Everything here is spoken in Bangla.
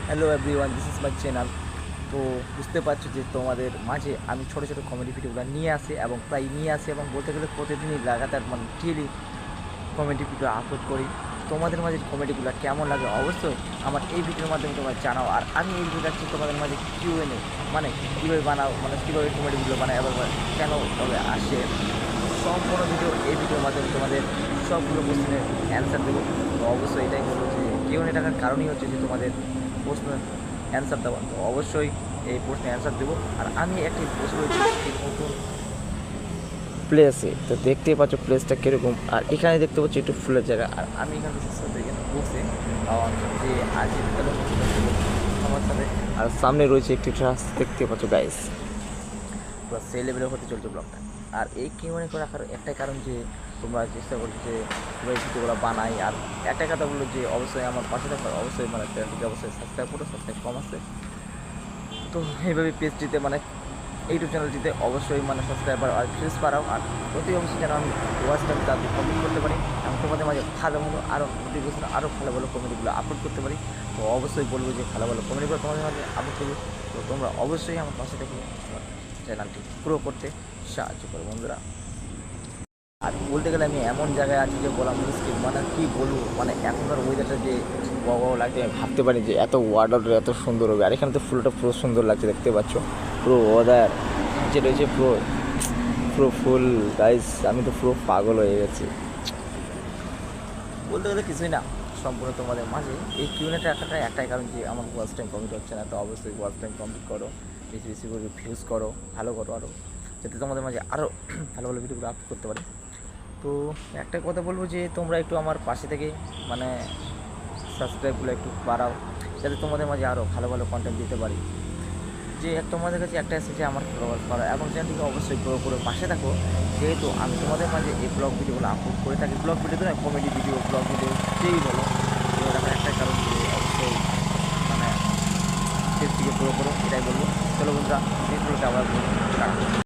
Hello everyone, this is my channel. তো বুঝতে পারছো যে তোমাদের মাঝে আমি ছোটো ছোটো কমেডি ভিডিওগুলো নিয়ে আসি এবং প্রায় নিয়ে আসি এবং বলতে গেলে প্রতিদিনই লাগাতার মানে ডেলি কমেডি ভিডিও আপলোড করি। তোমাদের মাঝে কমেডিগুলো কেমন লাগে অবশ্যই আমার এই ভিডিওর মাধ্যমে তোমরা জানাও। আর আমি এই ভিডিওটা তোমাদের মাঝে কিউএনএ মানে কীভাবে বানাও, মানে কীভাবে কমেডিগুলো বানাই এবং কেন তবে আসে সম্পূর্ণ ভিডিও এই ভিডিওর মাধ্যমে তোমাদের সবগুলো প্রশ্নের অ্যান্সার দেবো। তো অবশ্যই এটাই বলবো যে কিউএনএ টাকার কারণই হচ্ছে যে তোমাদের প্রশ্নের অ্যান্সার দেওয়া। তো অবশ্যই এই প্রশ্নের অ্যান্সার দেবো। আর আমি একটি বসে রয়েছি একটি নতুন প্লেসে, তো দেখতেই পাচ্ছ প্লেসটা কীরকম। আর এখানে দেখতে পাচ্ছি একটু ফুলের জায়গা। আর আমি এখানে সাথে এখানে বসে যে আজ আমার সাথে আর সামনে রয়েছে একটি রাস্তা দেখতে পাচ্ছ গাইস। পুরো সেই লেভেলে হতে চলছে ব্লগটা। আর এই কিউএনএ করে রাখার একটাই কারণ যে তোমরা চেষ্টা করছো যে কীভাবে ভিডিওগুলো বানাই। আর একটা কথা বললো যে অবশ্যই আমার পাশে থাকো, অবশ্যই মানে চ্যানেলটিকে অবশ্যই সাবস্ক্রাইব করো, সাবস্ক্রাইব কম আসছে। তো এইভাবে পেজটিতে মানে ইউটিউব চ্যানেলটিতে অবশ্যই মানে সাবস্ক্রাইবার আর ফিউজ বাড়াও। আর অতি অবশ্যই যেন আমি ওয়াচ টাইম তাদের কমপ্লিট করতে পারি এবং তোমাদের মাঝে ভালো ভালো আরও মোটিভেশন আরও ভালো ভালো কমেডিগুলো আপলোড করতে পারি। তো অবশ্যই বলবো যে ভালো ভালো কমেডিগুলো তোমাদের মাঝে আপলোড করবো। তো তোমরা অবশ্যই আমার পাশে থেকে আমার চ্যানেলটি গ্রো করতে সাহায্য করো বন্ধুরা। আর বলতে গেলে আমি এমন জায়গায় আছি যে বলা মুশকিল, মানে কী বলবো, মানে এখনকার ওয়েদারটা যে লাগছে আমি ভাবতে পারি যে এত ওয়াটারটা এত সুন্দর হবে। আর এখানে তো ফুলটা পুরো সুন্দর লাগছে দেখতে পাচ্ছ, পুরো ওয়েদার যে রয়েছে পুরো পুরো ফুল গাইস। আমি তো পুরো পাগল হয়ে গেছি, বলতে গেলে কিছুই না সম্পূর্ণ তোমাদের মাঝে এই কিউনেটা রাখাটা একটাই কারণ যে আমার ওয়াচ টাইম কমপ্লিট হচ্ছে না। তো অবশ্যই ওয়াচ টাইম কমপ্লিট করো, বেশি বেশি করে ভিউজ করো, ভালো করো আরও, যাতে তোমাদের মাঝে আরও ভালো ভালো ভিডিওগুলো আপলোড করতে পারি। তো একটা কথা বলবো যে তোমরা একটু আমার পাশে থেকে মানে সাবস্ক্রাইবগুলো একটু বাড়াও, যাতে তোমাদের মাঝে আরও ভালো ভালো কন্টেন্ট দিতে পারি। যে তোমাদের কাছে একটা এসেছে আমার ফলোয়ার্স করা এবং চ্যানেলটিকে অবশ্যই গ্রো করে পাশে থাকো, যেহেতু আমি তোমাদের মাঝে এই ব্লগ ভিডিওগুলো আপলোড করে থাকি। ব্লগ ভিডিও তো নয়, কমেডি ভিডিও, ব্লগ ভিডিও যেই বলো। তো দেখার একটাই কারণ যে অবশ্যই মানে পেজটিকে গ্রো করো, এটাই বলবো। চলো বন্ধুরা, এই ভিডিওটা আবার